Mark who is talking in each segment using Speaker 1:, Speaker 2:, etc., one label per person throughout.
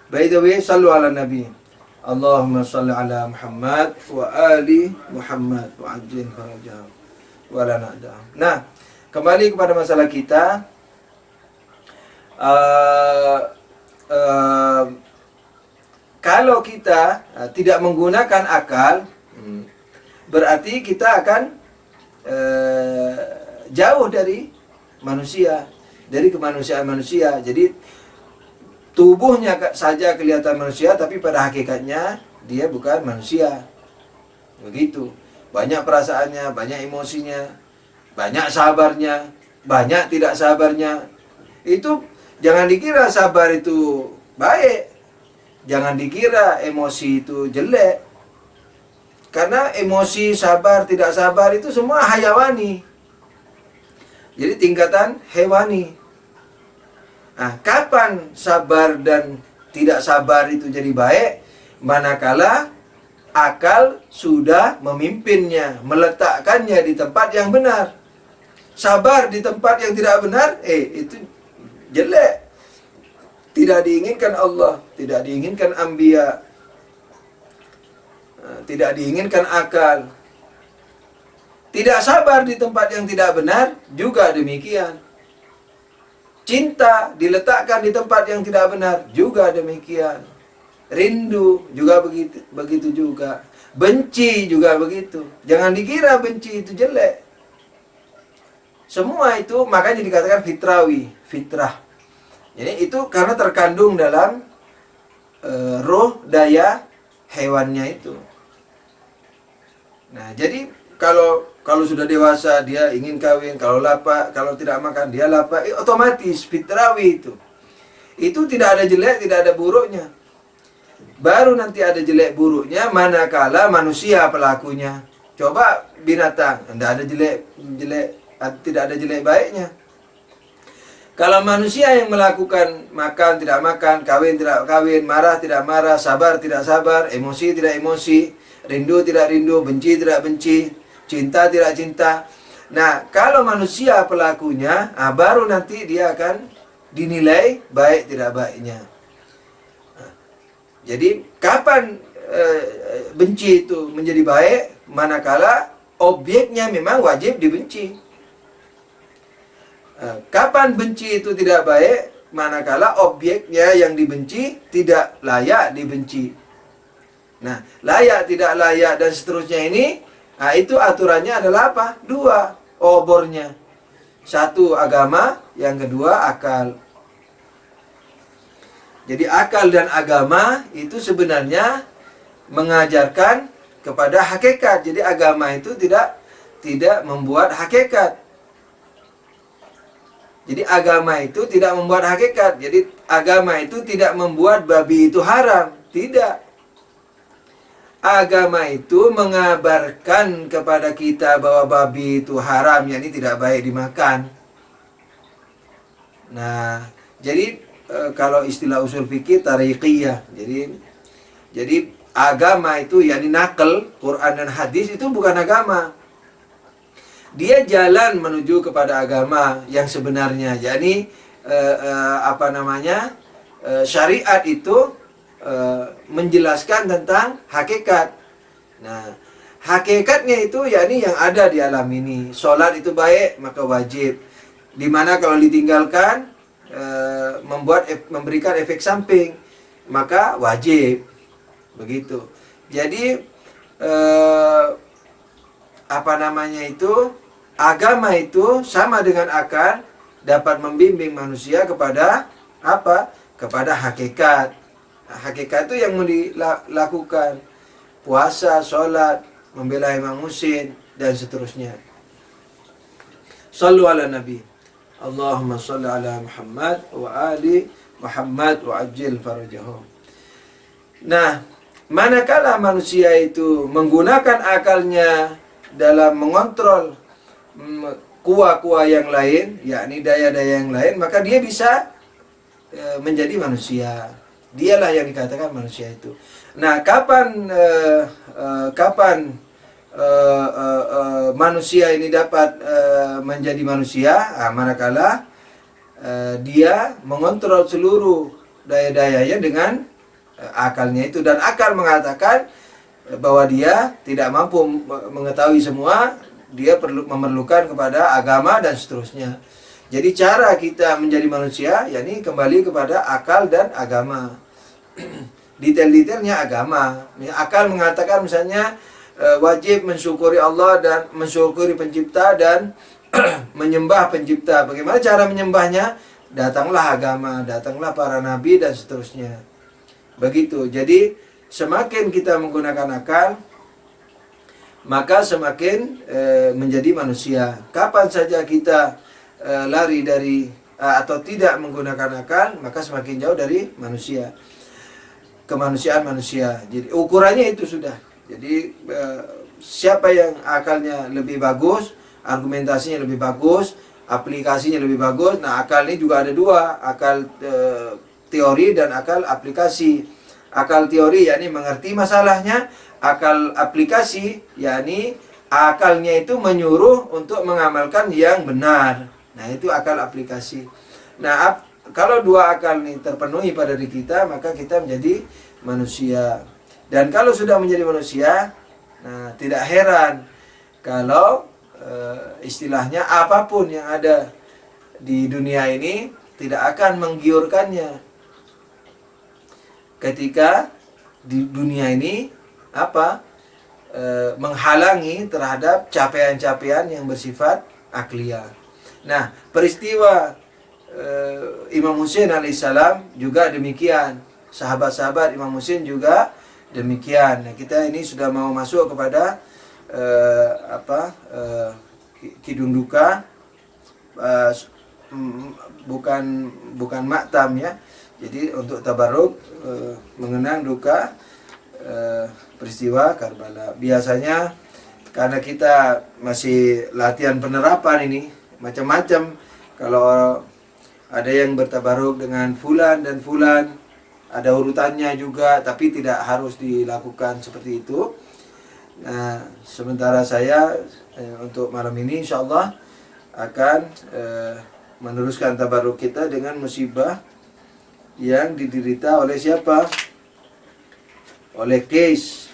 Speaker 1: By the way, sallu ala nabi. Allahumma salli ala Muhammad wa ali Muhammad wa ajil farajahum wa la na'dahum. Nah, kembali kepada masalah kita. Kalau kita tidak menggunakan akal, berarti kita akan jauh dari manusia, dari kemanusiaan manusia. Jadi tubuhnya saja kelihatan manusia, tapi pada hakikatnya dia bukan manusia. Begitu. Banyak perasaannya, banyak emosinya, banyak sabarnya, banyak tidak sabarnya. Itu jangan dikira sabar itu baik. Jangan dikira emosi itu jelek. Karena emosi, sabar, tidak sabar itu semua hayawani. Jadi tingkatan hewani. Nah, kapan sabar dan tidak sabar itu jadi baik? Manakala akal sudah memimpinnya, meletakkannya di tempat yang benar. Sabar di tempat yang tidak benar, itu jelek. Tidak diinginkan Allah, tidak diinginkan anbiya, tidak diinginkan akal. Tidak sabar di tempat yang tidak benar, juga demikian. Cinta diletakkan di tempat yang tidak benar, juga demikian. Rindu juga begitu juga. Benci juga begitu. Jangan dikira benci itu jelek. Semua itu makanya dikatakan fitrawi, fitrah. Jadi itu karena terkandung dalam roh daya hewannya itu. Nah, jadi kalau sudah dewasa dia ingin kawin, kalau lapar, kalau tidak makan dia lapar, otomatis fitrawi itu. Itu tidak ada jelek, tidak ada buruknya. Baru nanti ada jelek buruknya manakala manusia pelakunya. Coba binatang, tidak ada jelek, tidak ada jelek baiknya. Kalau manusia yang melakukan makan tidak makan, kawin tidak kawin, marah tidak marah, sabar tidak sabar, emosi tidak emosi, rindu tidak rindu, benci tidak benci, cinta tidak cinta. Nah, kalau manusia pelakunya, baru nanti dia akan dinilai baik tidak baiknya. Jadi, kapan benci itu menjadi baik? Manakala objeknya memang wajib dibenci. Kapan benci itu tidak baik? Manakala objeknya yang dibenci tidak layak dibenci. Nah, layak, tidak layak, dan seterusnya ini, itu aturannya adalah apa? Dua obornya. Satu agama, yang kedua akal. Jadi akal dan agama itu sebenarnya mengajarkan kepada hakikat. Jadi agama itu tidak membuat hakikat. Jadi agama itu tidak membuat hakikat. Jadi agama itu tidak membuat babi itu haram. Tidak. Agama itu mengabarkan kepada kita bahwa babi itu haram, yakni tidak baik dimakan. Nah, jadi kalau istilah usul fikih tariqiyah. Jadi agama itu yakni nakal, Quran dan hadis itu bukan agama. Dia jalan menuju kepada agama yang sebenarnya. Yakni syariat itu menjelaskan tentang hakikat. Nah, hakikatnya itu yakni yang ada di alam ini. Sholat itu baik, maka wajib. Dimana kalau ditinggalkan memberikan efek samping, maka wajib. Begitu. Jadi agama itu sama dengan akal, dapat membimbing manusia kepada apa? Kepada hakikat. Nah, hakikat itu yang mau dilakukan. Puasa, sholat, membela Imam Husain, dan seterusnya. Sallu ala Nabi. Allahumma salli ala Muhammad wa ali Muhammad wa ajil farajahum. Nah, manakala manusia itu menggunakan akalnya dalam mengontrol kuah-kuah yang lain, yakni daya-daya yang lain, maka dia bisa menjadi manusia. Dialah yang dikatakan manusia itu. Nah, kapan manusia ini dapat menjadi manusia? Manakala dia mengontrol seluruh daya-dayanya dengan akalnya itu, dan akal mengatakan bahwa dia tidak mampu mengetahui semua, dia memerlukan kepada agama dan seterusnya. Jadi cara kita menjadi manusia yakni kembali kepada akal dan agama. Detail-detailnya agama. Akal mengatakan misalnya wajib mensyukuri Allah dan mensyukuri pencipta dan menyembah pencipta. Bagaimana cara menyembahnya? Datanglah agama, datanglah para nabi dan seterusnya. Begitu. Jadi semakin kita menggunakan akal, maka semakin menjadi manusia. Kapan saja kita lari dari atau tidak menggunakan akal, maka semakin jauh dari manusia, kemanusiaan manusia. Jadi ukurannya itu sudah. Jadi siapa yang akalnya lebih bagus, argumentasinya lebih bagus, aplikasinya lebih bagus. Nah, akal ini juga ada dua, akal teori dan akal aplikasi. Akal teori yakni mengerti masalahnya, akal aplikasi yakni akalnya itu menyuruh untuk mengamalkan yang benar. Nah, itu akal aplikasi. Nah, kalau dua akal ini terpenuhi pada diri kita, maka kita menjadi manusia. Dan kalau sudah menjadi manusia, nah, tidak heran kalau istilahnya apapun yang ada di dunia ini tidak akan menggiurkannya. Ketika di dunia ini menghalangi terhadap capaian-capaian yang bersifat akliyah. Nah, peristiwa Imam Husain alaihissalam juga demikian. Sahabat-sahabat Imam Husain juga demikian. Nah, kita ini sudah mau masuk kepada Kidung Duka, bukan maktam ya. Jadi untuk tabarruk mengenang duka peristiwa Karbala. Biasanya karena kita masih latihan penerapan ini macam-macam. Kalau ada yang bertabarruk dengan fulan dan fulan, ada urutannya juga, tapi tidak harus dilakukan seperti itu. Nah, sementara saya untuk malam ini insyaallah akan meneruskan tabarruk kita dengan musibah yang diderita oleh siapa? Oleh Qais.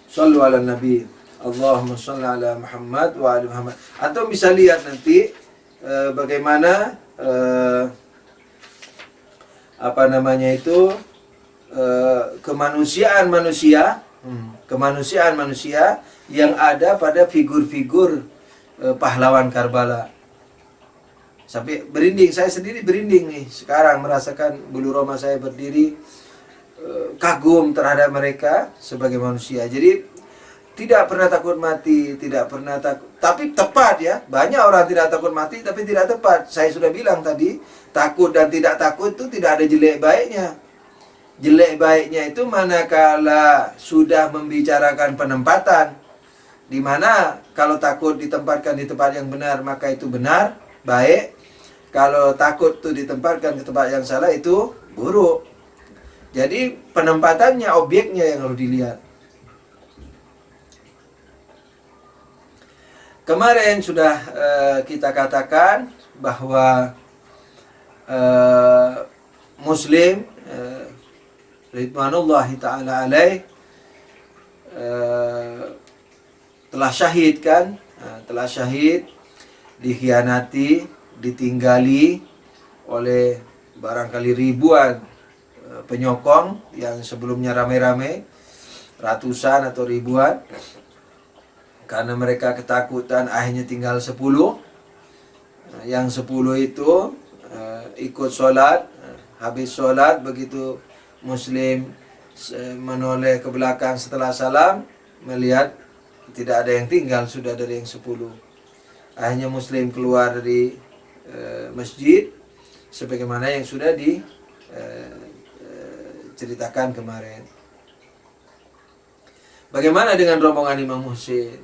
Speaker 1: Shallu ala Nabi. Allahumma shalli ala Muhammad wa ali Muhammad. Antum bisa lihat nanti bagaimana kemanusiaan manusia yang ada pada figur-figur pahlawan Karbala. Sampai berinding, saya sendiri berinding nih sekarang merasakan bulu roma saya berdiri, kagum terhadap mereka sebagai manusia. Jadi tidak pernah takut mati, tidak pernah takut, tapi tepat ya. Banyak orang tidak takut mati tapi tidak tepat. Saya sudah bilang tadi, takut dan tidak takut itu tidak ada jelek baiknya. Jelek baiknya itu manakala sudah membicarakan penempatan, di mana kalau takut ditempatkan di tempat yang benar maka itu benar, baik. Kalau takut itu ditempatkan ke tempat yang salah itu buruk. Jadi penempatannya, objeknya yang harus dilihat. Kemarin sudah kita katakan bahwa Muslim Ridwanullahi ta'ala alaih telah syahid kan, telah syahid, dikhianati, ditinggali oleh barangkali ribuan penyokong yang sebelumnya ramai-ramai, ratusan atau ribuan. Karena mereka ketakutan akhirnya tinggal 10. Yang 10 itu ikut sholat. Habis sholat begitu Muslim menoleh ke belakang setelah salam, melihat tidak ada yang tinggal, sudah dari yang 10. Akhirnya Muslim keluar dari masjid sebagaimana yang sudah diceritakan kemarin. Bagaimana dengan rombongan Imam Husain?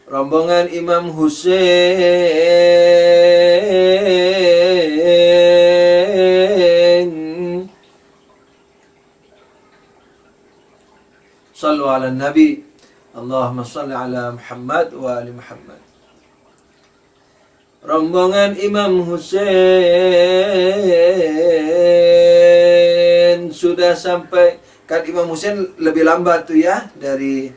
Speaker 1: Rombongan Imam Husain, sallu ala Nabi. Allahumma salli ala Muhammad wa ali Muhammad. Rombongan Imam Husain sudah sampai, kan Imam Husain lebih lambat tuh ya dari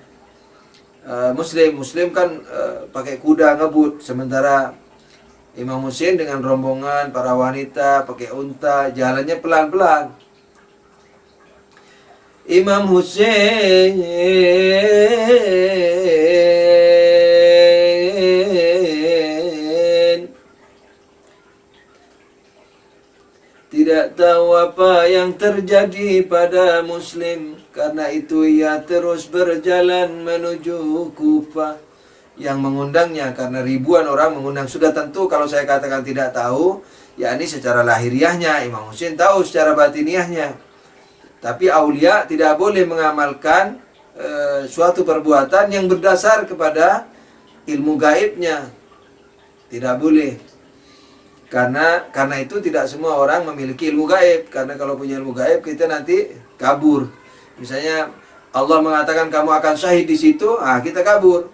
Speaker 1: Muslim kan pakai kuda ngebut, sementara Imam Husain dengan rombongan para wanita pakai unta, jalannya pelan-pelan. Imam Husain tidak tahu apa yang terjadi pada Muslim. Karena itu ia terus berjalan menuju Kufah. Yang mengundangnya, karena ribuan orang mengundang, sudah tentu kalau saya katakan tidak tahu, yakni secara lahiriahnya. Imam Husain tahu secara batiniahnya. Tapi aulia tidak boleh mengamalkan suatu perbuatan yang berdasar kepada ilmu gaibnya. Tidak boleh. Karena itu tidak semua orang memiliki ilmu gaib. Karena kalau punya ilmu gaib kita nanti kabur. Misalnya Allah mengatakan kamu akan syahid di situ, kita kabur.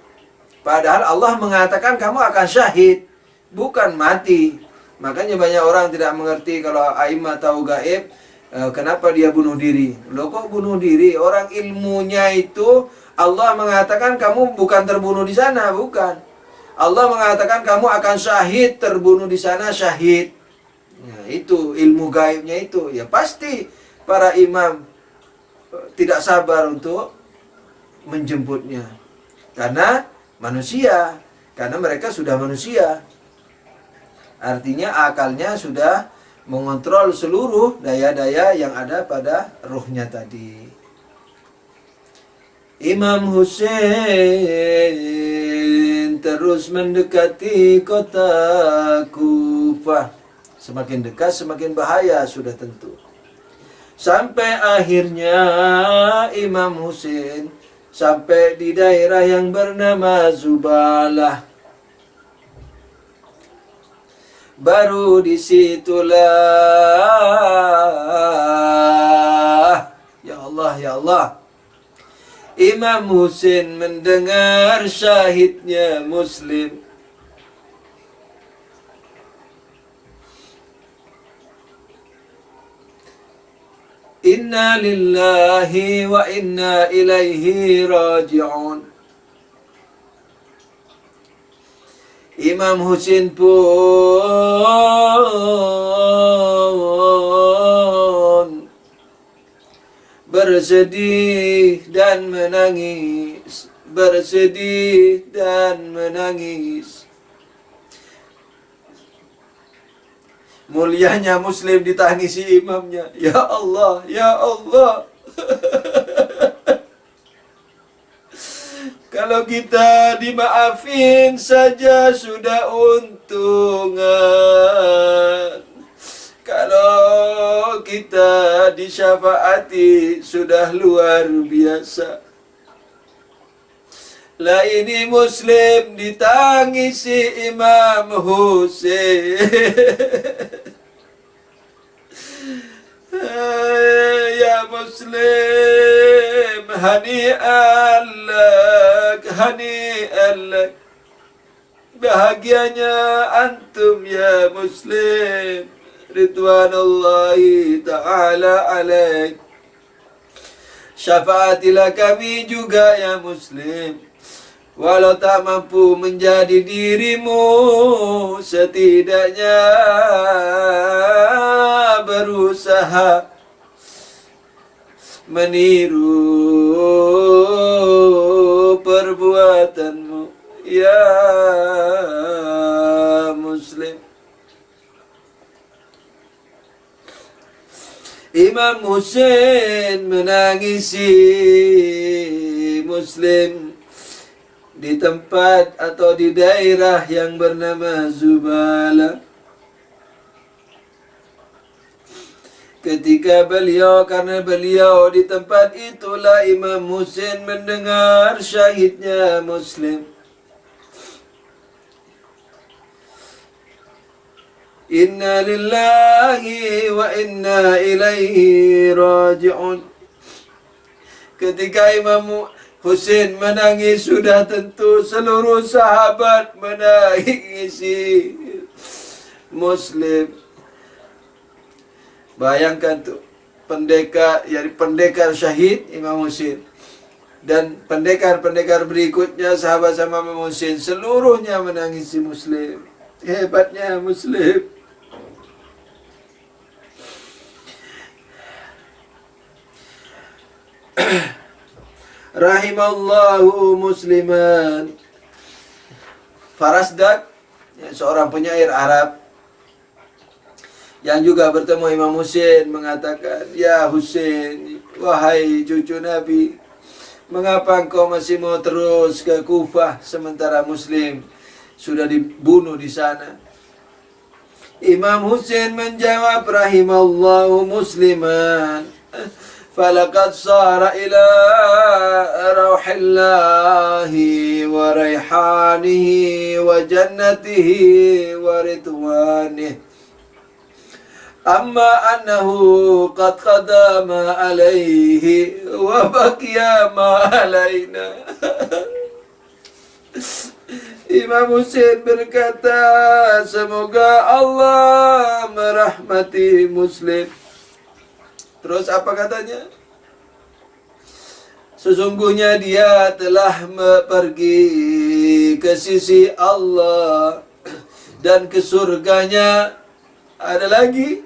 Speaker 1: Padahal Allah mengatakan kamu akan syahid, bukan mati. Makanya banyak orang tidak mengerti kalau a'immah tahu gaib, kenapa dia bunuh diri. Loh kok bunuh diri? Orang ilmunya itu Allah mengatakan kamu bukan terbunuh di sana, bukan. Allah mengatakan kamu akan syahid, terbunuh di sana syahid. Nah, itu ilmu gaibnya itu. Ya pasti para imam tidak sabar untuk menjemputnya. Karena manusia, karena mereka sudah manusia. Artinya akalnya sudah mengontrol seluruh daya-daya yang ada pada ruhnya tadi. Imam Husain terus mendekati kota Kufah. Semakin dekat semakin bahaya sudah tentu. Sampai akhirnya Imam Husain sampai di daerah yang bernama Zubalah. Baru disitulah, ya Allah, ya Allah, Imam Husain mendengar syahidnya Muslim. Inna lillahi wa inna ilaihi raji'un. Imam Husain pun bersedih dan menangis, bersedih dan menangis. Mulianya Muslim ditangisi imamnya. Ya Allah, ya Allah. Kalau kita dimaafin saja sudah untungan. Kalau kita disyafaati sudah luar biasa. Lah ini Muslim ditangisi Imam Husain. Ya Muslim, hani'an lak, hani'an lak. Bahagianya antum ya Muslim, ridwanullahi ta'ala alaik. Syafaatilah kami juga ya Muslim. Walau tak mampu menjadi dirimu, setidaknya berusaha meniru perbuatanmu ya Muslim. Imam Husain menangisi Muslim di tempat atau di daerah yang bernama Zubalah. Ketika karena beliau di tempat itulah Imam Husain mendengar syahidnya Muslim. Inna lillahi wa inna ilaihi raji'un. Ketika Imam Husain menangis, sudah tentu seluruh sahabat menangisi Muslim. Bayangkan tuh, pendekar syahid Imam Husain. Dan pendekar-pendekar berikutnya sahabat-sahabat Imam Husain seluruhnya menangisi Muslim. Hebatnya Muslim. Rahimallahu musliman. Farasdak, seorang penyair Arab yang juga bertemu Imam Husain, mengatakan, "Ya Husain, wahai cucu Nabi, mengapa engkau masih mau terus ke Kufah sementara Muslim sudah dibunuh di sana?" Imam Husain menjawab, "Rahimallahu musliman, falaqad sara ila rauhillahi wa raihanihi wa jannatihi wa ridwanihi. Amma annahu qad qadama alaihi wa baqiya ma alaina." Imam Husain berkata, semoga Allah merahmati Muslim. Terus apa katanya? Sesungguhnya dia telah pergi ke sisi Allah dan ke surganya. Ada lagi,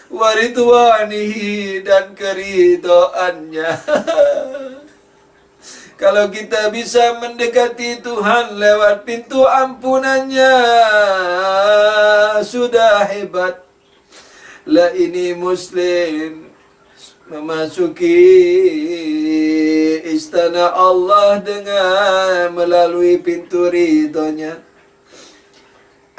Speaker 1: waridwanihi, dan keridhaannya. Kalau kita bisa mendekati Tuhan lewat pintu ampunannya, sudah hebat. Lah ini Muslim memasuki istana Allah dengan melalui pintu ridhonya.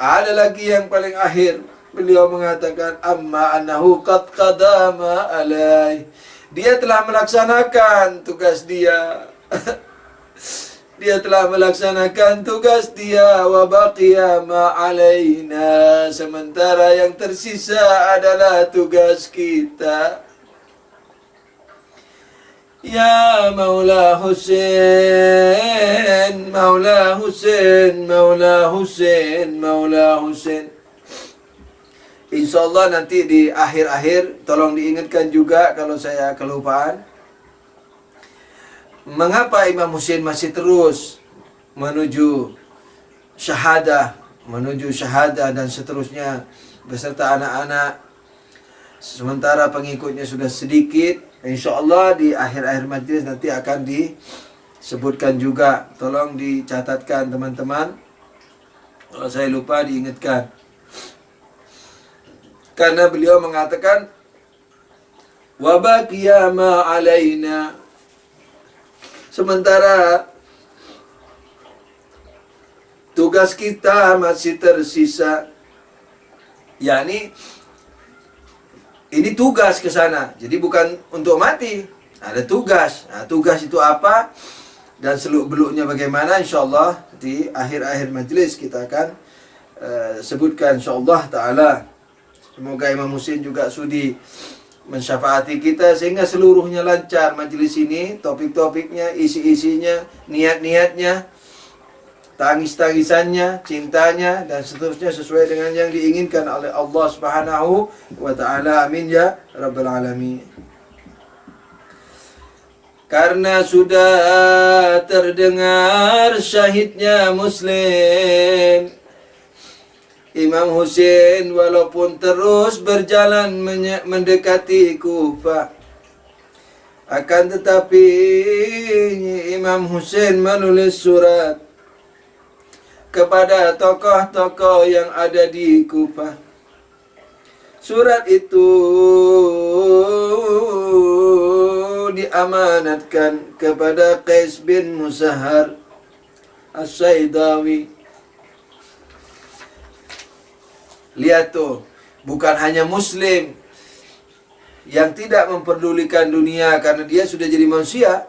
Speaker 1: Ada lagi yang paling akhir, beliau mengatakan, amma annahu qad qadama alai. Dia telah melaksanakan tugas dia. Dia telah melaksanakan tugas dia, wa baqiya ma alaina, sementara yang tersisa adalah tugas kita. Ya Maula Husain, Maula Husain, Maula Husain, Maula Husain. InsyaAllah nanti di akhir-akhir tolong diingatkan juga kalau saya kelupaan. Mengapa Imam Husain masih terus menuju syahadah dan seterusnya beserta anak-anak, sementara pengikutnya sudah sedikit? InsyaAllah di akhir-akhir majlis nanti akan disebutkan juga. Tolong dicatatkan teman-teman. Kalau saya lupa diingatkan. Karena beliau mengatakan, wa baqiya ma alaina, sementara tugas kita masih tersisa. yakni ini tugas ke sana. Jadi bukan untuk mati. Ada tugas. Nah, tugas itu apa? Dan seluk-beluknya bagaimana? InsyaAllah di akhir-akhir majlis kita akan sebutkan insyaAllah ta'ala. Semoga Imam Husain juga sudi mensyafaati kita sehingga seluruhnya lancar majlis ini, topik-topiknya, isi-isinya, niat-niatnya, tangis-tangisannya, cintanya, dan seterusnya sesuai dengan yang diinginkan oleh Allah Subhanahu wa ta'ala. Amin ya Rabbal Alamin. Karena sudah terdengar syahidnya Muslim, Imam Husain walaupun terus berjalan mendekati Kufah, akan tetapi Imam Husain menulis surat kepada tokoh-tokoh yang ada di Kufah. Surat itu diamanatkan kepada Qais bin Musahhar As-Saidawi. Lihat tuh, bukan hanya Muslim yang tidak memperdulikan dunia karena dia sudah jadi manusia.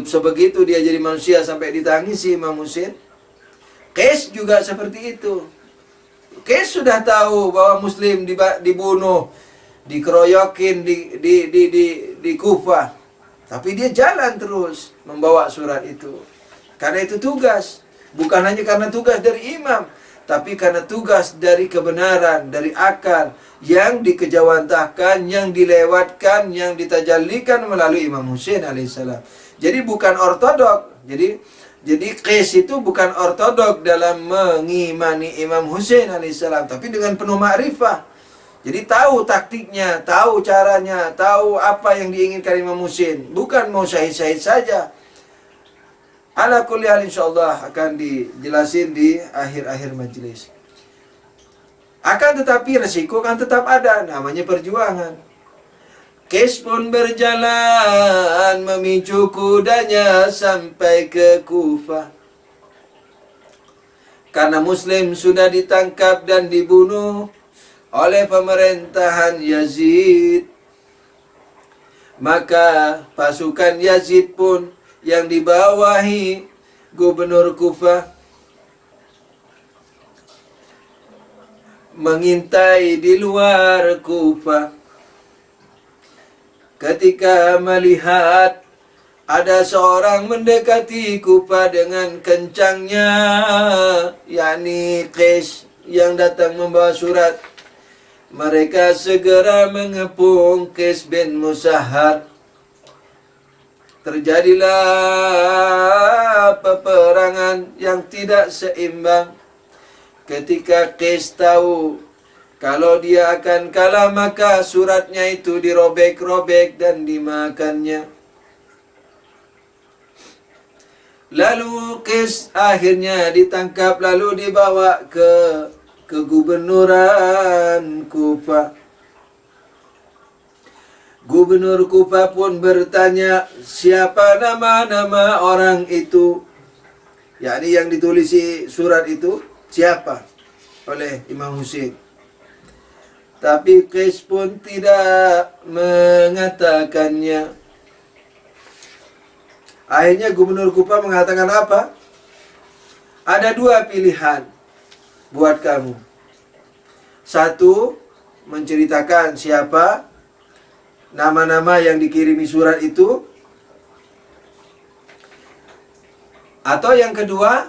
Speaker 1: Sebegitu dia jadi manusia sampai ditangisi Imam Husain. Qais juga seperti itu. Qais sudah tahu bahwa Muslim dibunuh, dikeroyokin di Kufah, tapi dia jalan terus membawa surat itu. Karena itu tugas, bukan hanya karena tugas dari imam, tapi karena tugas dari kebenaran, dari akal yang dikejawantahkan, yang dilewatkan, yang ditajallikan melalui Imam Husain alaihissalam. Jadi bukan ortodok. Jadi Qais itu bukan ortodok dalam mengimani Imam Husain alaihissalam, tapi dengan penuh ma'rifah. Jadi tahu taktiknya, tahu caranya, tahu apa yang diinginkan Imam Husain. Bukan mau syahid-syahid saja. Ala kulli hal insyaallah akan dijelasin di akhir-akhir majelis. Akan tetapi resiko kan tetap ada, namanya perjuangan. Qais pun berjalan memicu kudanya sampai ke Kufah. Karena Muslim sudah ditangkap dan dibunuh oleh pemerintahan Yazid, maka pasukan Yazid pun yang dibawahi gubernur Kufah mengintai di luar Kufah. Ketika melihat ada seorang mendekati Kufah dengan kencangnya, yakni Qais yang datang membawa surat, mereka segera mengepung Qais bin Musahhar. Terjadilah peperangan yang tidak seimbang. Ketika Qais tahu kalau dia akan kalah, maka suratnya itu dirobek-robek dan dimakannya. Lalu Qais akhirnya ditangkap lalu dibawa ke kegubernuran Kufah. Gubernur Kufah pun bertanya, siapa nama-nama orang itu? Yakni yang ditulis surat itu siapa? Oleh Imam Husain. Tapi Qais pun tidak mengatakannya. Akhirnya Gubernur Kufah mengatakan apa? Ada dua pilihan buat kamu. Satu, menceritakan siapa nama-nama yang dikirimi surat itu. Atau yang kedua,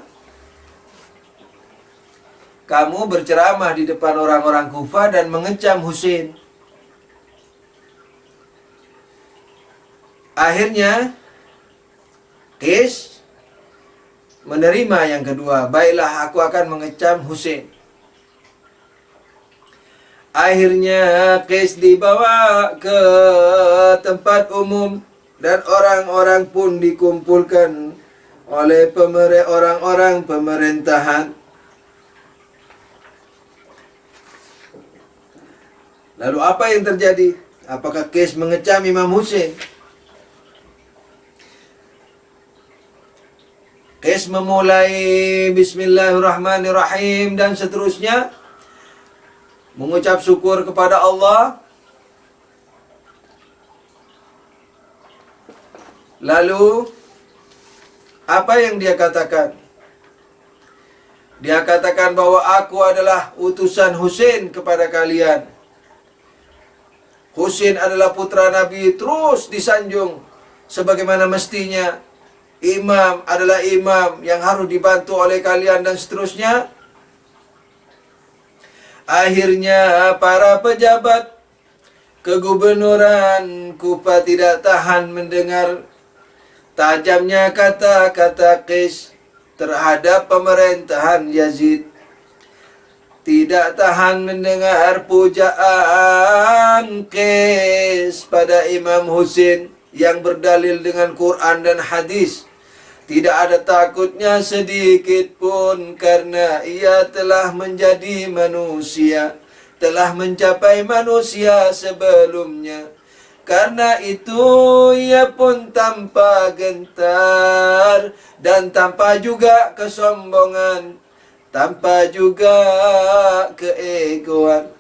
Speaker 1: kamu berceramah di depan orang-orang Kufah dan mengecam Husain. Akhirnya Qais menerima yang kedua. Baiklah, aku akan mengecam Husain. Akhirnya Qais dibawa ke tempat umum dan orang-orang pun dikumpulkan oleh orang-orang pemerintahan. Lalu apa yang terjadi? Apakah Qais mengecam Imam Husain? Qais memulai Bismillahirrahmanirrahim dan seterusnya, mengucap syukur kepada Allah. Lalu apa yang dia katakan? Dia katakan bahwa aku adalah utusan Husain kepada kalian. Husain adalah putra Nabi, terus disanjung sebagaimana mestinya. Imam adalah imam yang harus dibantu oleh kalian dan seterusnya. Akhirnya para pejabat kegubernuran Kufah tidak tahan mendengar tajamnya kata-kata Qais terhadap pemerintahan Yazid. Tidak tahan mendengar pujaan Qais pada Imam Husain yang berdalil dengan Quran dan hadis. Tidak ada takutnya sedikit pun karena ia telah menjadi manusia, telah mencapai manusia sebelumnya. Karena itu ia pun tanpa gentar dan tanpa juga kesombongan, tanpa juga keegoan.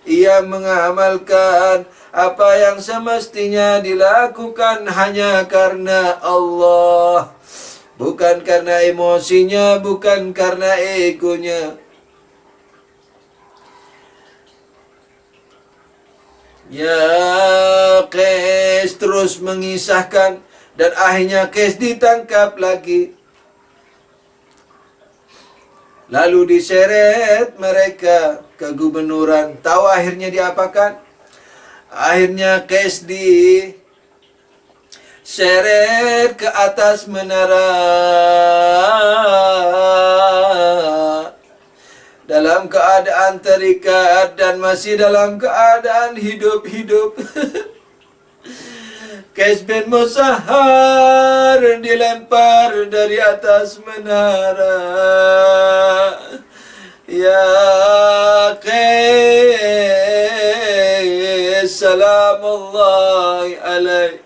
Speaker 1: Ia mengamalkan apa yang semestinya dilakukan hanya karena Allah, bukan karena emosinya, bukan karena egonya. Ya, Qais terus mengisahkan dan akhirnya Qais ditangkap lagi. Lalu diseret mereka ke gubernuran. Tahu akhirnya diapakan? Akhirnya Qais diseret ke atas menara dalam keadaan terikat dan masih dalam keadaan hidup-hidup. Qais bin Musahhar dilempar dari atas menara. Ya Qais, salamullahi alaik.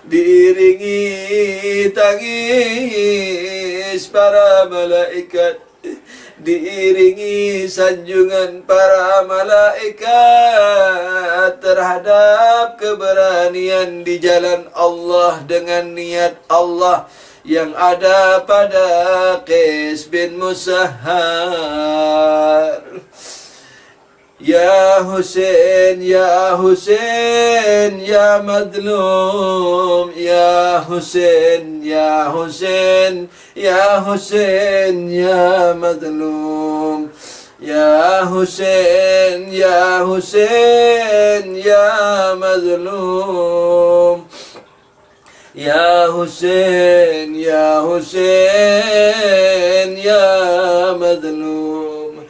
Speaker 1: Diiringi tangis para malaikat, diiringi sanjungan para malaikat terhadap keberanian di jalan Allah dengan niat Allah yang ada pada Qais bin Musahhar. Ya Husain, ya Husain, ya madlum, ya Husain, ya Husain, ya Husain, ya madlum, ya Husain, ya Husain, ya madlum, ya Husain, ya Husain, ya madlum.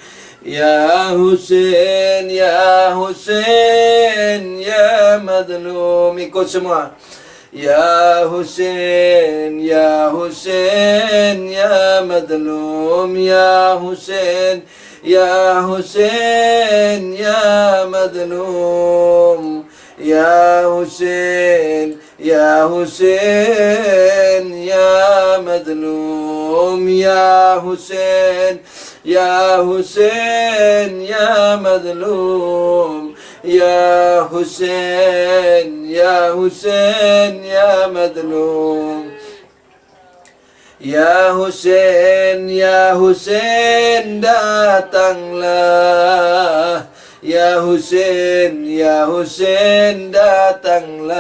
Speaker 1: Ya Husain, ya Husain, ya madlum. Ikut semua. Ya Husain, ya Husain, ya madlum. Ya Husain, ya Husain, ya madlum. Ya Husain, ya Husain, ya madlum. Ya Husain, ya Husain, ya madlum. Ya Husain, ya Husain, ya madlum. Ya Husain, ya Husain, datanglah. Ya Husain, ya Husain, datanglah.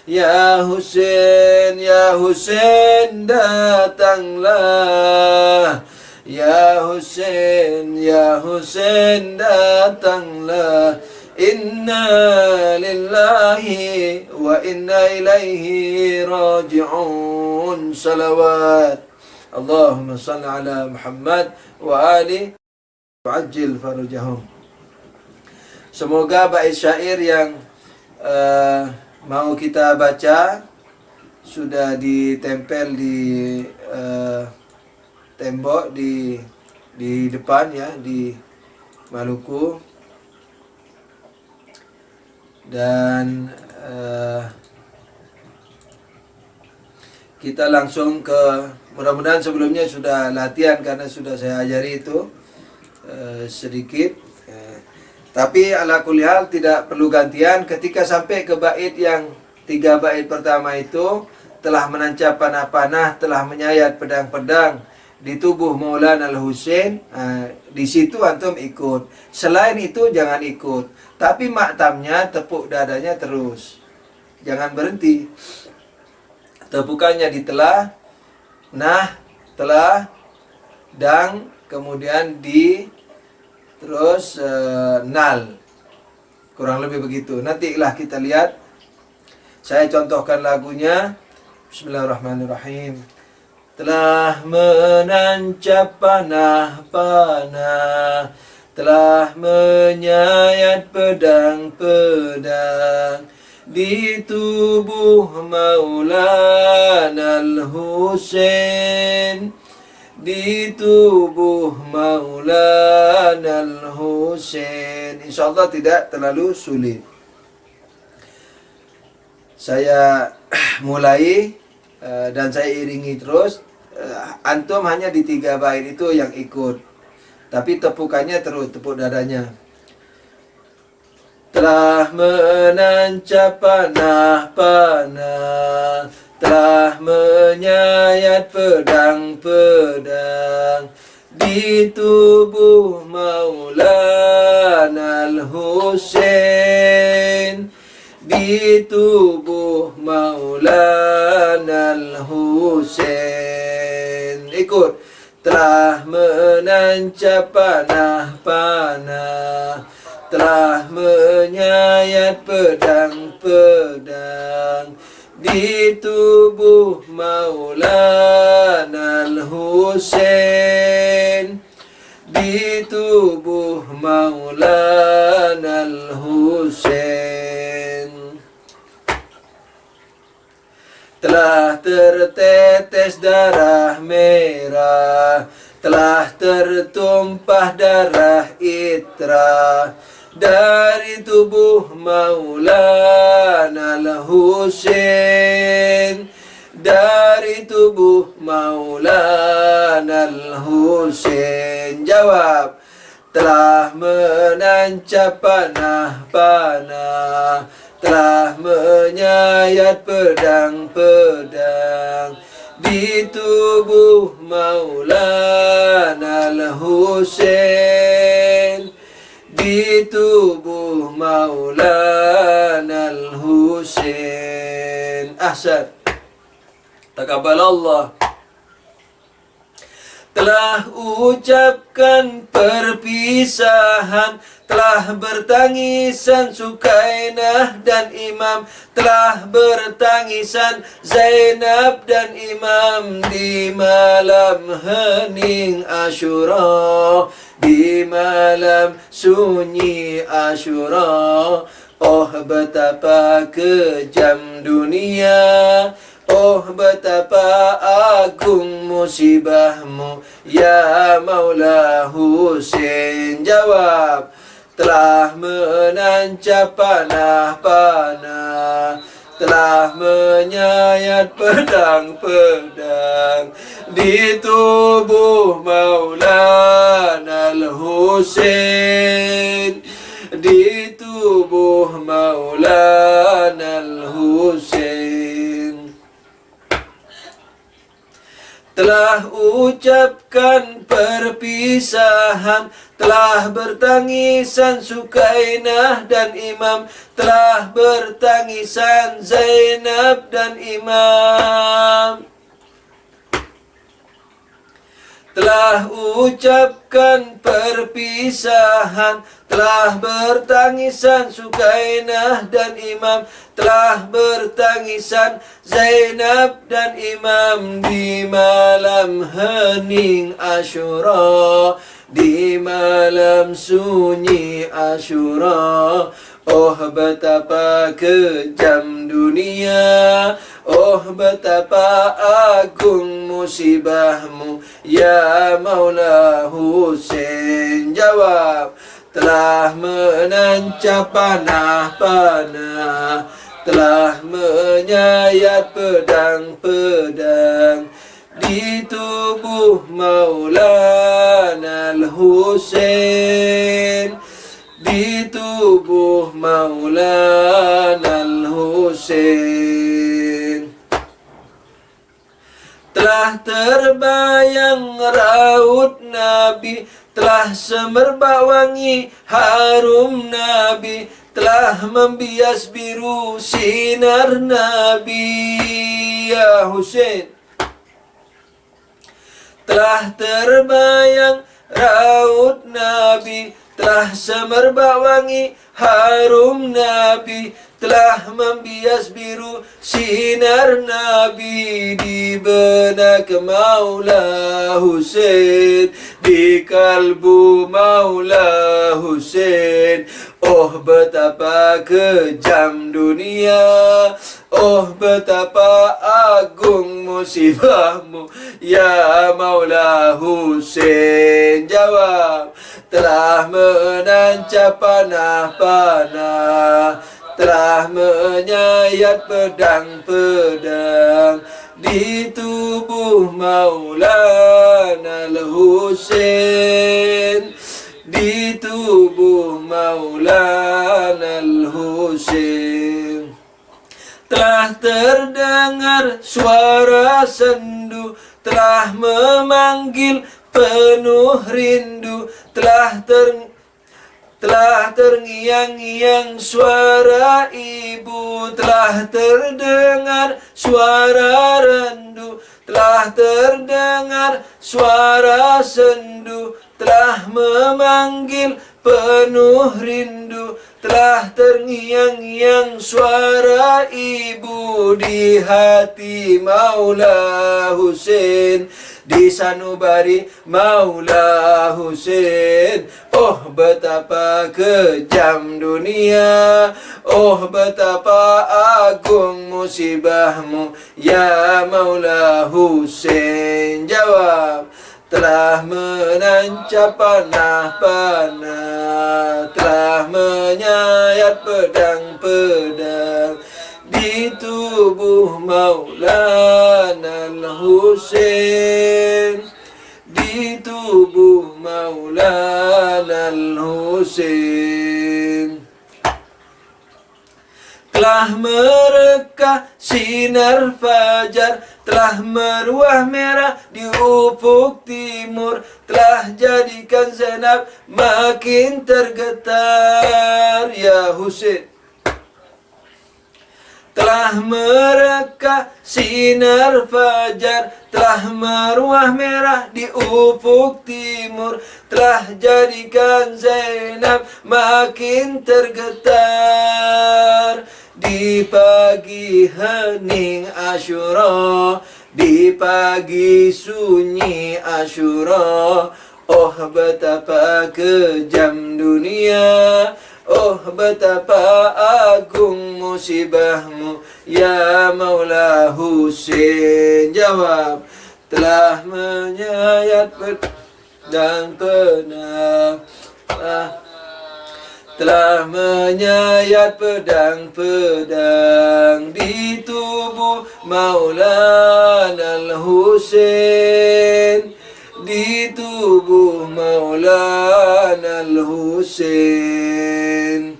Speaker 1: Ya Husain, ya Husain, datanglah. Ya Husain, ya Husain, datanglah. Inna lillahi wa inna ilaihi raji'un. Salawat Allahumma salli ala Muhammad wa ali Ajil farujahum. Semoga bait syair yang mau kita baca sudah ditempel di tembok di depan ya, di Maluku. Dan kita langsung ke, mudah-mudahan sebelumnya sudah latihan karena sudah saya ajari itu sedikit. Tapi ala kulli hal tidak perlu gantian. Ketika sampai ke bait yang 3 bait pertama itu, telah menancap panah-panah, telah menyayat pedang-pedang di tubuh Maulana Al-Husain, di situ antum ikut. Selain itu jangan ikut. Tapi maktamnya tepuk dadanya terus. Jangan berhenti. Tepukannya ditelah, nah, telah, dang, kemudian terus nal. Kurang lebih begitu. Nantilah kita lihat. Saya contohkan lagunya. Bismillahirrahmanirrahim. Telah menancap panah-panah, telah menyayat pedang-pedang di tubuh Maulana Al-Husain, di tubuh Maulana Al-Husain. InsyaAllah tidak terlalu sulit. Saya mulai dan saya iringi terus. Antum hanya di 3 bait itu yang ikut, tapi tepukannya terus, tepuk dadanya. Telah menancap panah-panah, telah menyayat pedang-pedang di tubuh Maulana Al-Husain, di tubuh Maulana Al-Husain. Ikut. telah menancap panah-panah, telah menyayat pedang-pedang di tubuh Maulana Al-Husain, di tubuh Maulana Al-Husain. Telah tertetes darah merah, telah tertumpah darah Itra dari tubuh Maulana Al-Husain, dari tubuh Maulana Al-Husain. Jawab, telah menancap panah-panah, telah menyayat pedang-pedang di tubuh Maulana Al-Husain, di tubuh Maulana Al-Husain. Ahsan. Taqabbalallah. Telah ucapkan perpisahan, telah bertangisan Sukainah dan Imam, telah bertangisan Zainab dan Imam di malam hening Asyura, di malam sunyi Asyura. Oh betapa kejam dunia, oh betapa agung musibahmu ya Maula Husain. Jawab, telah menancap panah-panah, telah menyayat pedang-pedang di tubuh Maulana Al-Husain, di tubuh Maulana Al-Husain. Telah ucapkan perpisahan, telah bertangisan Sukainah dan Imam, telah bertangisan Zainab dan Imam. Telah ucapkan perpisahan, telah bertangisan Sukainah dan Imam, telah bertangisan Zainab dan Imam di malam hening Asyura, di malam sunyi Asyura. Oh betapa kejam dunia, oh betapa agung musibahmu ya Maula Husain. Jawab, telah menancap panah-panah, telah menyayat pedang-pedang di tubuh Maulana Al-Husain, di tubuh Maulana Al-Husain. Telah terbayang raut Nabi, telah semerbak wangi harum Nabi, telah membias biru sinar Nabi ya Husain. Telah terbayang raut Nabi, telah semerbak wangi harum Nabi, telah membias biru sinar Nabi di benak Maula Husain, di kalbu Maula Husain. Oh betapa kejam dunia, oh betapa agung musibahmu ya Maula Husain. Jawab, telah menancap panah-panah, telah menyayat pedang-pedang di tubuh Maulana Al-Husain, di tubuh Maulana Al-Husain. Telah terdengar suara sendu, telah memanggil penuh rindu, telah telah terngiang-ngiang suara ibu, telah terdengar suara rendu, telah terdengar suara sendu, telah memanggil penuh rindu, telah terngiang-ngiang suara ibu di hati Maula Husain, di sanubari Maula Husain. Oh betapa kejam dunia, oh betapa agung musibahmu ya Maula Husain. Jawab. Telah menancap panah-panah, telah menyayat pedang-pedang di tubuh Maulana Al-Husain, di tubuh Maulana Al-Husain. Telah mereka sinar fajar, telah meruah merah di ufuk timur, telah jadikan Zainab makin tergetar ya Husain. Telah mereka sinar fajar, telah meruah merah di ufuk timur, telah jadikan Zainab makin tergetar. Di pagi hening Asyura, di pagi sunyi Asyura, oh betapa kejam dunia, oh betapa agung musibahmu ya Maula Husain. Jawab. Telah menyayat pedang pedang, telah menyayat pedang-pedang di tubuh Maulana Al-Husain, di tubuh Maulana Al-Husain.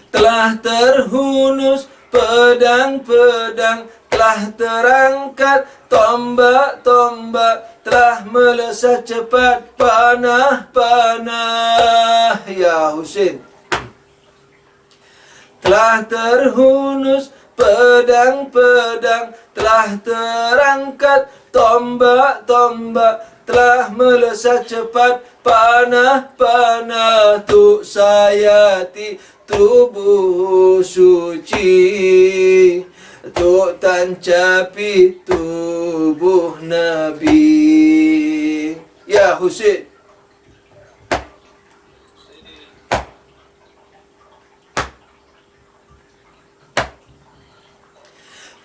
Speaker 1: Telah terhunus pedang-pedang, telah terangkat tombak-tombak, telah melesat cepat panah-panah ya Husain. Telah terhunus pedang-pedang, telah terangkat tombak-tombak, telah melesat cepat panah-panah. Tuk Sayati tubuh suci, tuk tancapi tubuh Nabi ya Husain.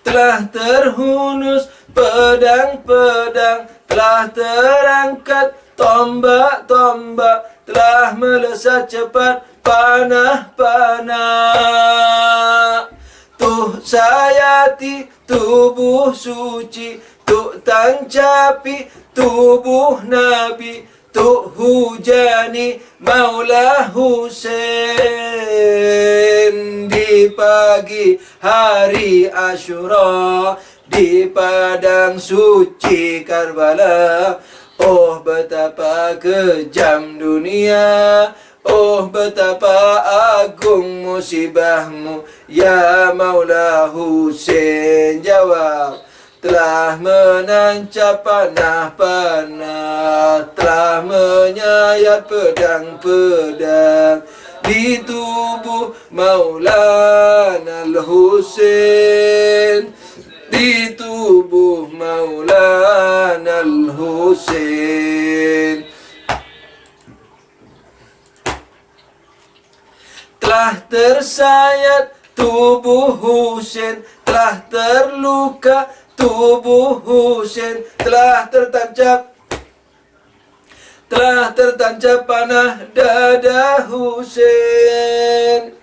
Speaker 1: Telah terhunus pedang-pedang, telah terangkat tombak-tombak, telah melesat cepat panah-panah. Tuh Sayati tubuh suci, tuh tancapi tubuh Nabi, tuh hujani Maula Husain. Di pagi hari Asyura, di padang suci Karbala, oh betapa kejam dunia, oh betapa agung musibahmu ya Maula Husain. Jawab. Telah menancap panah-panah, telah menyayat pedang-pedang di tubuh Maulana Al-Husain, di tubuh Maulana Al-Husain. Telah tersayat tubuh Husain, telah terluka tubuh Husain, telah tertancap panah dada Husain.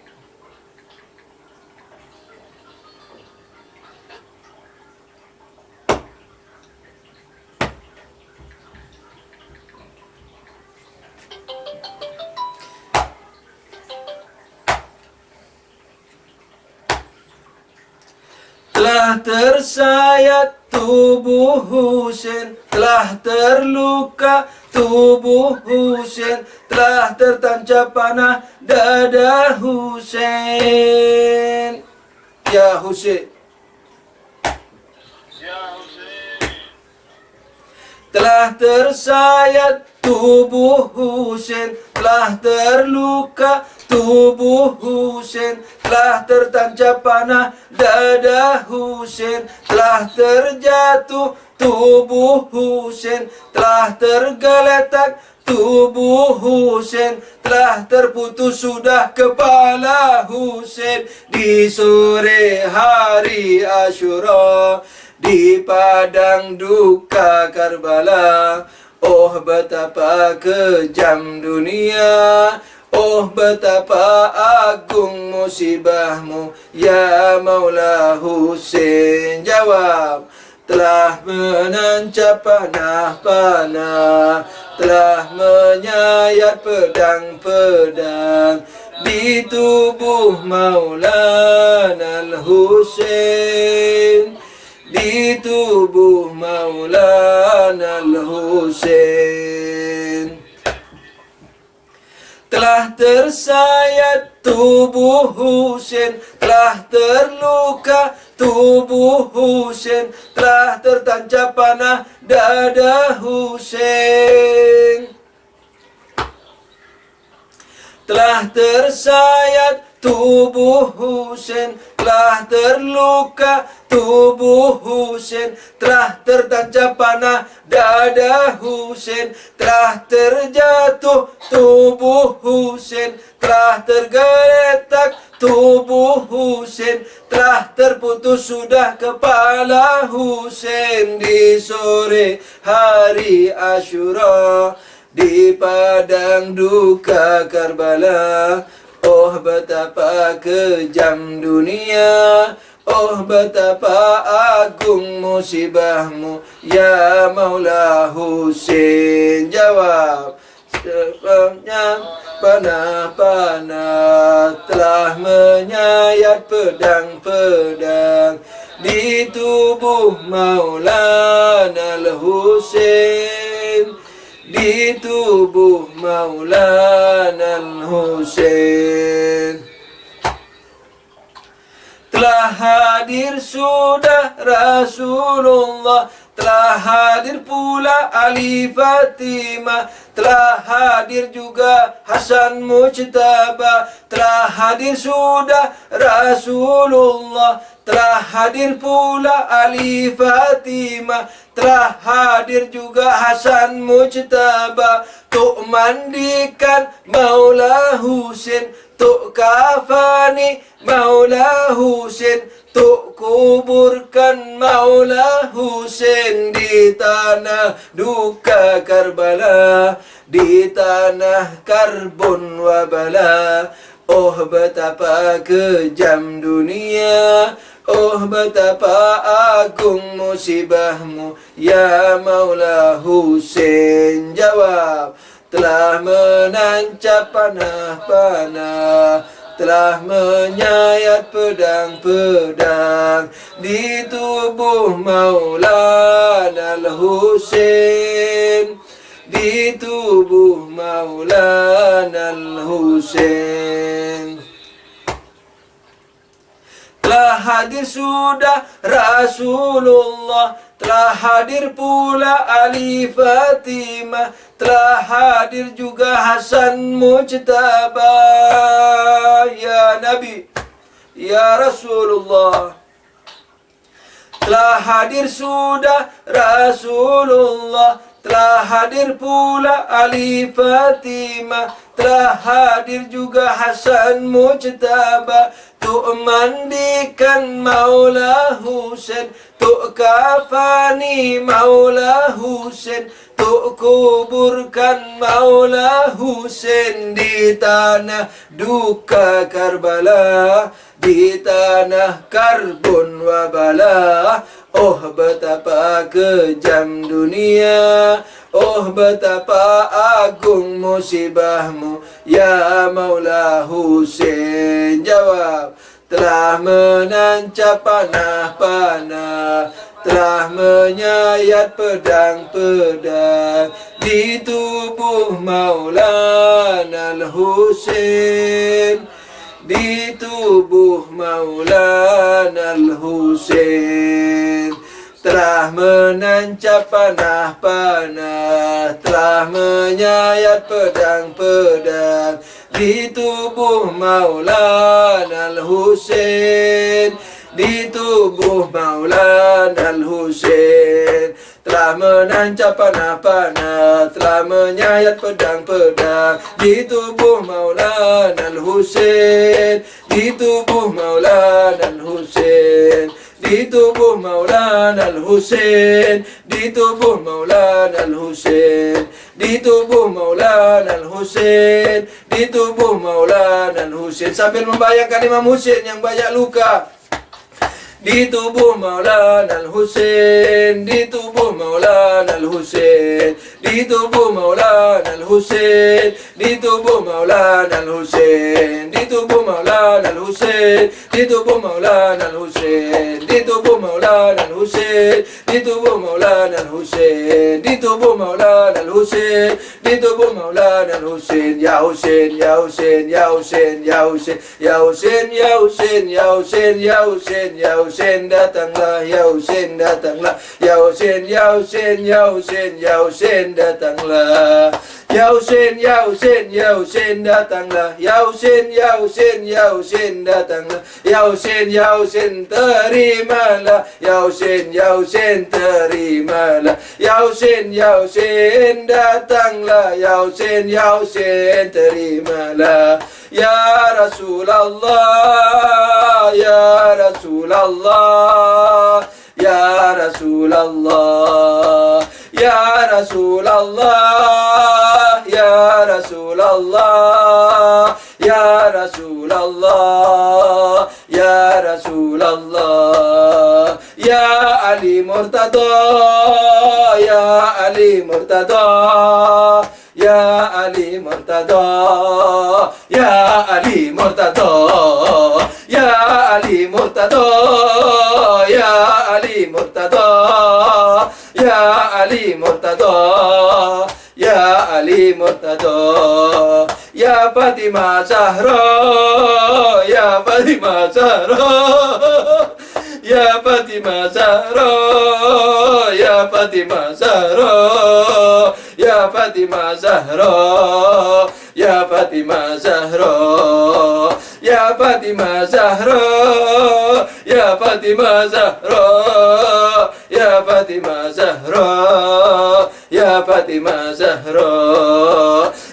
Speaker 1: Telah tersayat tubuh Husain, telah terluka tubuh Husain, telah tertancap panah dada Husain. Ya Husain, telah tersayat tubuh Husain, telah terluka tubuh Husain, telah tertancap panah dada Husain, telah terjatuh tubuh Husain, telah tergeletak tubuh Husain, telah terputus sudah kepala Husain di sore hari Asyura di padang duka Karbala. Oh betapa kejam dunia, oh betapa agung musibahmu ya Maula Husain. Jawab, telah menancap panah-panah, telah menyayat pedang-pedang di tubuh Maulana Al-Husain, di tubuh Maulana Al-Husain. Telah tersayat tubuh Husain, telah terluka tubuh Husain, telah tertancap panah dada Husain. Telah tersayat tubuh Husain, telah terluka tubuh Husain, telah tertancap panah dada Husain, telah terjatuh tubuh Husain, telah tergeletak tubuh Husain, telah terputus sudah kepala Husain di sore hari Asyura di padang duka Karbala. Oh betapa kejam dunia, oh betapa agung musibahmu ya Maula Husain. Jawab, sebabnya panah-panah telah menyayat pedang-pedang di tubuh Maulana Al-Husain, di tubuh Maulana Al-Husain. Telah hadir sudah Rasulullah, telah hadir pula Ali Fatimah, telah hadir juga Hasan Mujtaba, telah hadir sudah Rasulullah, telah hadir pula Ali Fatimah, telah hadir juga Hasan Mujtaba. Tuk mandikan Maula Husain, tuk kafani Maula Husain, tuk kuburkan Maula Husain di tanah duka Karbala, di tanah karbon wabala. Oh betapa kejam dunia, oh betapa agung musibahmu ya Maula Husain. Jawab, telah menancap panah-panah, telah menyayat pedang-pedang di tubuh Maulana Al-Husain, di tubuh Maulana Al-Husain. Telah hadir sudah Rasulullah, telah hadir pula Ali Fatimah, telah hadir juga Hasan Mujtaba. Ya Nabi, ya Rasulullah, telah hadir sudah Rasulullah, telah hadir pula Ali Fatimah, telah hadir juga Hasan Mujtaba. Tuk mandikan Maula Husain, tuk kafani Maula Husain, tuk kuburkan Maula Husain di tanah duka Karbala, di tanah karbon wabala. Oh betapa kejam dunia, oh betapa agung musibahmu ya Maula Husain. Jawab, telah menancap panah-panah, telah menyayat pedang-pedang di tubuh Maulana Al-Husain, di tubuh Maulana Al-Husain. Telah menancap panah-panah, telah menyayat pedang-pedang di tubuh Maulana Al-Husain, di tubuh Maulana Al-Husain. Telah menancap panah-panah, telah menyayat pedang-pedang di tubuh Maulana Al-Husain, di tubuh Maulana Al-Husain, di tubuh Maulana Al-Husain, di tubuh Maulana Al-Husain, di tubuh Maulana Al-Husain, di tubuh Maulana Al-Husain. Sambil membayangkan Imam Husain yang banyak luka. Di tubuh Maulana Al-Husain, di tubuh Maulana Al-Husain, di tubuh Maulana Al-Husain, di tubuh Maulana Al-Husain, di tubuh Maulana Al-Husain, di tubuh Maulana Al-Husain, di tubuh Maulana Al-Husain, di tubuh Maulana Al-Husain, di tubuh Maulana Al-Husain, di tubuh Maulana Al-Husain. Ya Husain, ya Husain, ya Husain, ya Husain, ya Husain, ya Husain, ya Husain, ya Husain, ya Husain datanglah, ya Husain datanglah, ya Husain, ya Husain, ya Husain, ya Husain datanglah, ya Husain, ya Husain, ya Husain datanglah, ya Husain, ya Husain, ya Husain datanglah, ya Husain, ya Husain terimalah, ya Husain, ya Husain terimalah, ya Husain, ya Husain datanglah, ya Husain, ya Husain terimalah. Ya Rasulullah, ya Rasulullah, ya Rasulullah, ya Rasulullah, ya Rasulullah, ya Rasulullah, ya Rasulullah, ya Ali Murtada, ya Ali Murtada, ya Ali Murtada, ya Ali Murtada, ya Ali Murtada, ya Ali Murtada, ya Ali Murtada, ya Ali Murtada, ya Fatimah Zahra, ya Fatimah Zahra, ya Fatimah Zahra, ya Fatimah Zahra, ya Fatimah Zahra, ya Fatimah Zahra, ya Fatimah Zahra, ya Fatimah Zahra, ya Fatimah Zahra, ya Fatimah Zahra,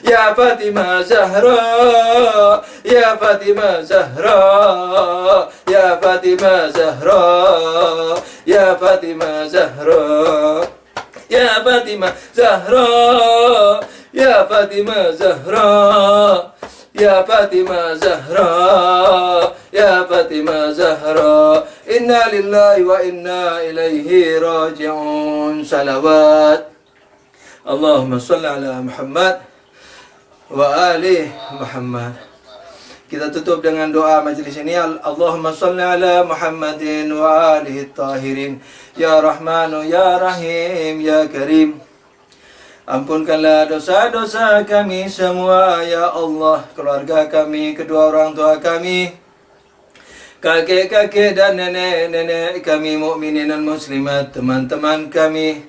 Speaker 1: ya Fatimah Zahra, ya Fatimah Zahra, ya Fatimah Zahra, ya Fatimah Zahra, ya Fatimah Zahra, ya Fatimah Zahra, ya Fatimah Zahra, ya Fatimah Zahra. Inna lillahi wa inna ilaihi raji'un. Salawat Allahumma salli ala Muhammad wa ali Muhammad. Kita tutup dengan doa majlis ini. Allahumma salli ala Muhammadin wa alihi tahirin. Ya Rahmanu ya Rahim ya Karim. Ampunkanlah dosa-dosa kami semua ya Allah, keluarga kami, kedua orang tua kami, kakek-kakek dan nenek-nenek kami, mukminin dan muslimat, teman-teman kami.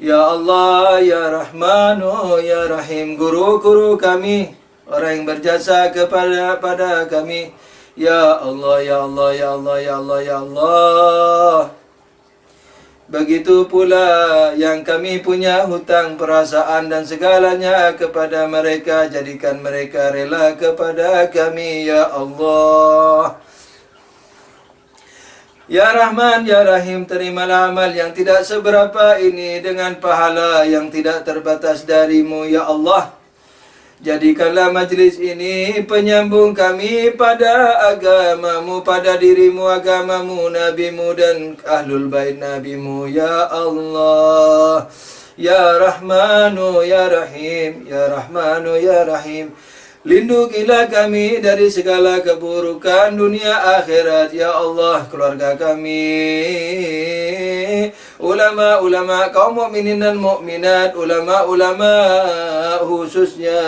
Speaker 1: Ya Allah, ya Rahmanu, ya Rahim, guru-guru kami, orang yang berjasa kepada kami. Ya Allah, ya Allah, ya Allah, ya Allah, ya Allah. Begitu pula yang kami punya hutang perasaan dan segalanya kepada mereka, jadikan mereka rela kepada kami, ya Allah. Ya Rahman, ya Rahim, terimalah amal yang tidak seberapa ini dengan pahala yang tidak terbatas darimu, ya Allah. Jadikanlah majlis ini penyambung kami pada agamamu, pada dirimu, agamamu, nabimu dan ahlul bait nabimu, ya Allah. Ya Rahmanu, ya Rahim, ya Rahmanu, ya Rahim. Lindungilah kami dari segala keburukan dunia akhirat, ya Allah. Keluarga kami ulama kaum mukminin dan mukminat, ulama khususnya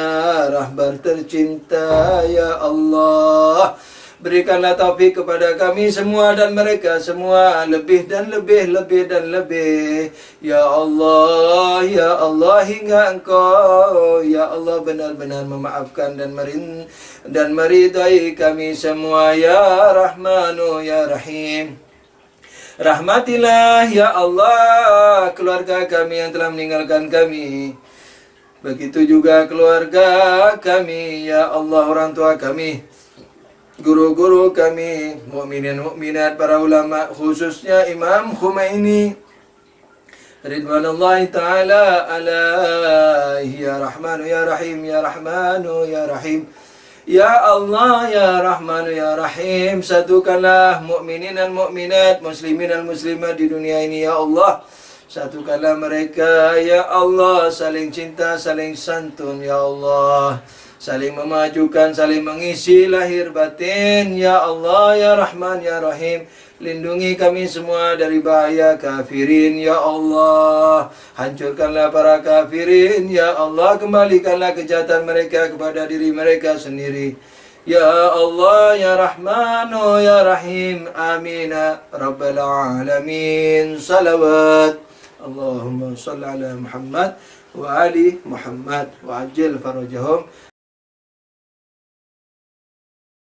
Speaker 1: rahbar tercinta ya Allah. Berikanlah taufik kepada kami semua dan mereka semua, lebih dan lebih, lebih dan lebih. Ya Allah, hingga Engkau, ya Allah, benar-benar memaafkan dan meridai kami semua, ya Rahmanu, ya Rahim. Rahmatilah ya Allah keluarga kami yang telah meninggalkan kami. Begitu juga keluarga kami, ya Allah, orang tua kami, guru-guru kami, mukminin mukminat, para ulama, khususnya Imam Khomeini ridwanullahi ta'ala alaihi, ya Rahmanu ya Rahim, ya Rahmanu ya Rahim. Ya Allah, ya Rahmanu ya Rahim, satukanlah mukminin dan mukminat, muslimin dan muslimat di dunia ini ya Allah. Satukanlah mereka ya Allah, saling cinta, saling santun ya Allah, saling memajukan, saling mengisi lahir batin ya Allah, ya Rahman ya Rahim. Lindungi kami semua dari bahaya kafirin ya Allah. Hancurkanlah para kafirin ya Allah. Kembalikanlah kejahatan mereka kepada diri mereka sendiri ya Allah, ya Rahmanu ya Rahim. Amin Rabbal Alamin. Salawat Allahumma salli ala Muhammad wa ali Muhammad wa ajil farajahum.